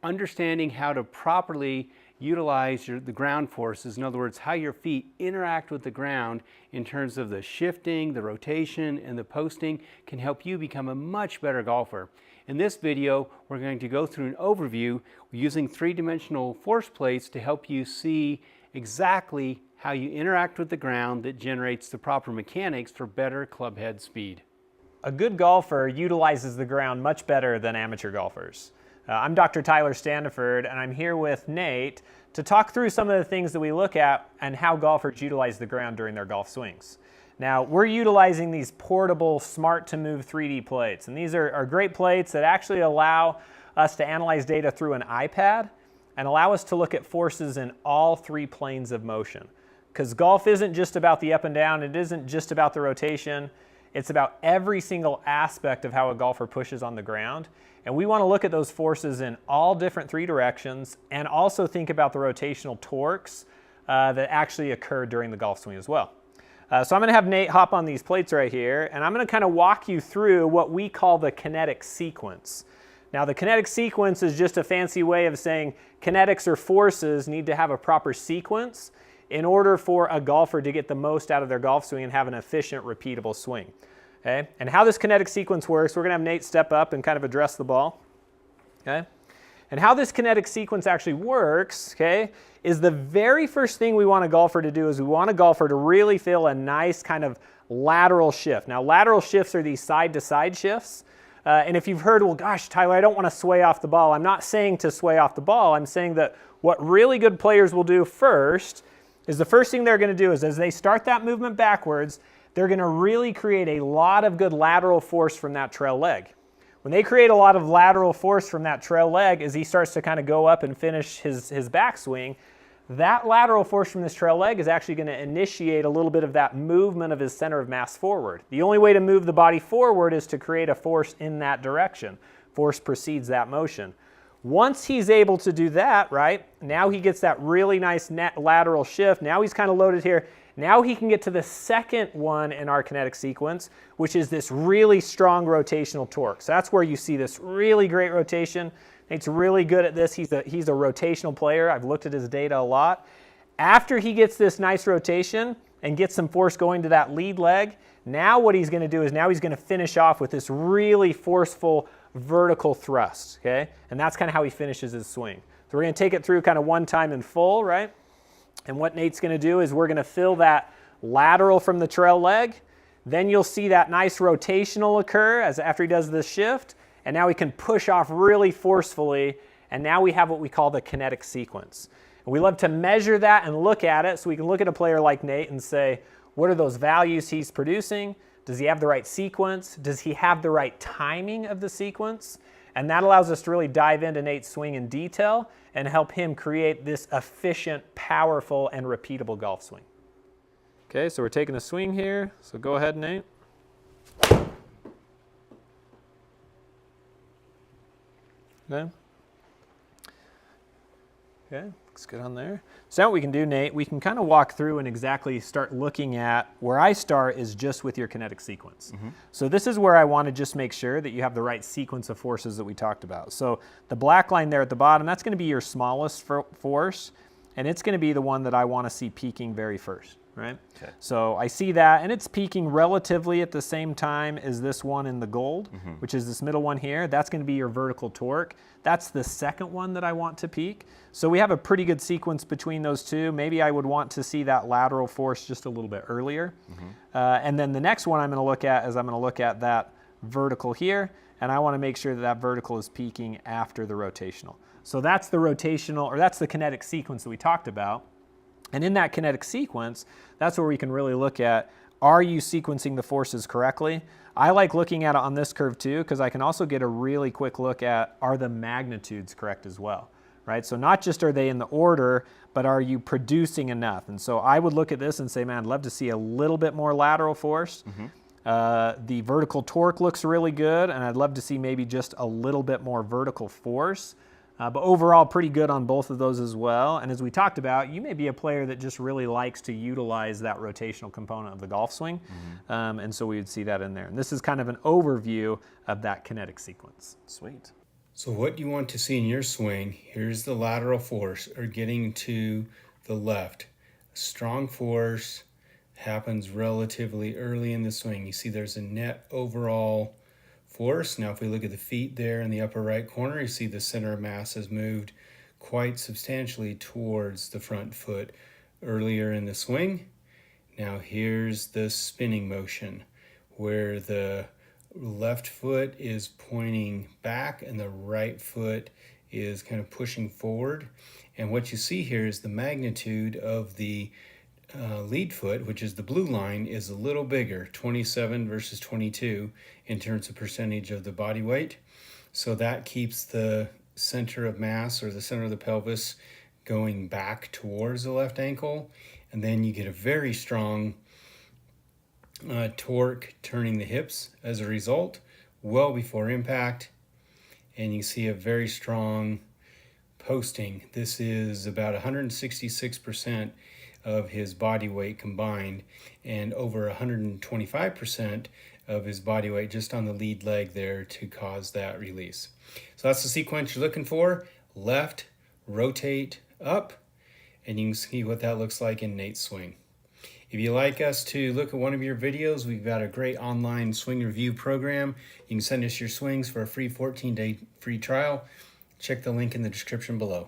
understanding how to properly utilize the ground forces, in other words, how your feet interact with the ground in terms of the shifting, the rotation, and the posting, can help you become a much better golfer. In this video, we're going to go through an overview using three-dimensional force plates to help you see exactly how you interact with the ground that generates the proper mechanics for better club head speed. A good golfer utilizes the ground much better than amateur golfers. I'm Dr. Tyler Standifird, and I'm here with Nate to talk through some of the things that we look at and how golfers utilize the ground during their golf swings. Now, we're utilizing these portable, smart-to-move 3D plates, and these are great plates that actually allow us to analyze data through an iPad and allow us to look at forces in all three planes of motion. Because golf isn't just about the up and down, it isn't just about the rotation, it's about every single aspect of how a golfer pushes on the ground. And we want to look at those forces in all different three directions and also think about the rotational torques that actually occur during the golf swing as well. So I'm going to have Nate hop on these plates right here, and I'm going to kind of walk you through what we call the kinetic sequence. Now, the kinetic sequence is just a fancy way of saying kinetics or forces need to have a proper sequence in order for a golfer to get the most out of their golf swing and have an efficient, repeatable swing. Okay? And how this kinetic sequence works, we're going to have Nate step up and kind of address the ball. Okay? And how this kinetic sequence actually works, okay, is the very first thing we want a golfer to do is we want a golfer to really feel a nice kind of lateral shift. Now, lateral shifts are these side-to-side shifts. And if you've heard, well, gosh, Tyler, I don't want to sway off the ball. I'm not saying to sway off the ball. I'm saying that what really good players will do first is the first thing they're going to do is as they start that movement backwards, they're going to really create a lot of good lateral force from that trail leg. When they create a lot of lateral force from that trail leg as he starts to kind of go up and finish his backswing, that lateral force from this trail leg is actually going to initiate a little bit of that movement of his center of mass forward. The only way to move the body forward is to create a force in that direction. Force precedes that motion. Once he's able to do that, right, now he gets that really nice net lateral shift. Now he's kind of loaded here. Now he can get to the second one in our kinetic sequence, which is this really strong rotational torque. So that's where you see this really great rotation. Nate's really good at this. He's a rotational player. I've looked at his data a lot. After he gets this nice rotation and gets some force going to that lead leg, now what he's going to do is now he's going to finish off with this really forceful vertical thrust, okay? And that's kind of how he finishes his swing. So we're going to take it through kind of one time in full, right? And what Nate's going to do is we're going to fill that lateral from the trail leg. Then you'll see that nice rotational occur after he does this shift. And now he can push off really forcefully. And now we have what we call the kinetic sequence. And we love to measure that and look at it so we can look at a player like Nate and say, what are those values he's producing? Does he have the right sequence? Does he have the right timing of the sequence? And that allows us to really dive into Nate's swing in detail and help him create this efficient, powerful, and repeatable golf swing. Okay, so we're taking a swing here. So go ahead, Nate. Okay. Okay, looks good on there. So now what we can do, Nate, we can kind of walk through and exactly start looking at where I start is just with your kinetic sequence. So this is where I want to just make sure that you have the right sequence of forces that we talked about. So the black line there at the bottom, that's going to be your smallest force, and it's going to be the one that I want to see peaking very first, right? Okay. So I see that, and it's peaking relatively at the same time as this one in the gold, which is this middle one here. That's going to be your vertical torque. That's the second one that I want to peak. So we have a pretty good sequence between those two. Maybe I would want to see that lateral force just a little bit earlier. And then the next one I'm going to look at is I'm going to look at that vertical here, and I want to make sure that that vertical is peaking after the rotational. So that's the rotational, or that's the kinetic sequence that we talked about. And in that kinetic sequence, that's where we can really look at, are you sequencing the forces correctly? I like looking at it on this curve too, because I can also get a really quick look at, are the magnitudes correct as well, right? So not just are they in the order, but are you producing enough? And so I would look at this and say, man, I'd love to see a little bit more lateral force. The vertical torque looks really good, and I'd love to see maybe just a little bit more vertical force. But overall, pretty good on both of those as well. And as we talked about, you may be a player that just really likes to utilize that rotational component of the golf swing. And so we would see that in there. And this is kind of an overview of that kinetic sequence. Sweet. So what you want to see in your swing, here's the lateral force, or getting to the left. Strong force happens relatively early in the swing. You see there's a net overall force. Now if we look at the feet there in the upper right corner, you see the center of mass has moved quite substantially towards the front foot earlier in the swing. Now here's the spinning motion, where the left foot is pointing back and the right foot is kind of pushing forward. And what you see here is the magnitude of the lead foot, which is the blue line, is a little bigger, 27 versus 22 in terms of percentage of the body weight. So that keeps the center of mass, or the center of the pelvis, going back towards the left ankle. And then you get a very strong torque turning the hips as a result, well before impact. And you see a very strong posting. This is about 166% of his body weight combined, and over 125% of his body weight just on the lead leg there to cause that release. So that's the sequence you're looking for. Left, rotate, up, and you can see what that looks like in Nate's swing. If you'd like us to look at one of your videos, we've got a great online swing review program. You can send us your swings for a free 14-day free trial. Check the link in the description below.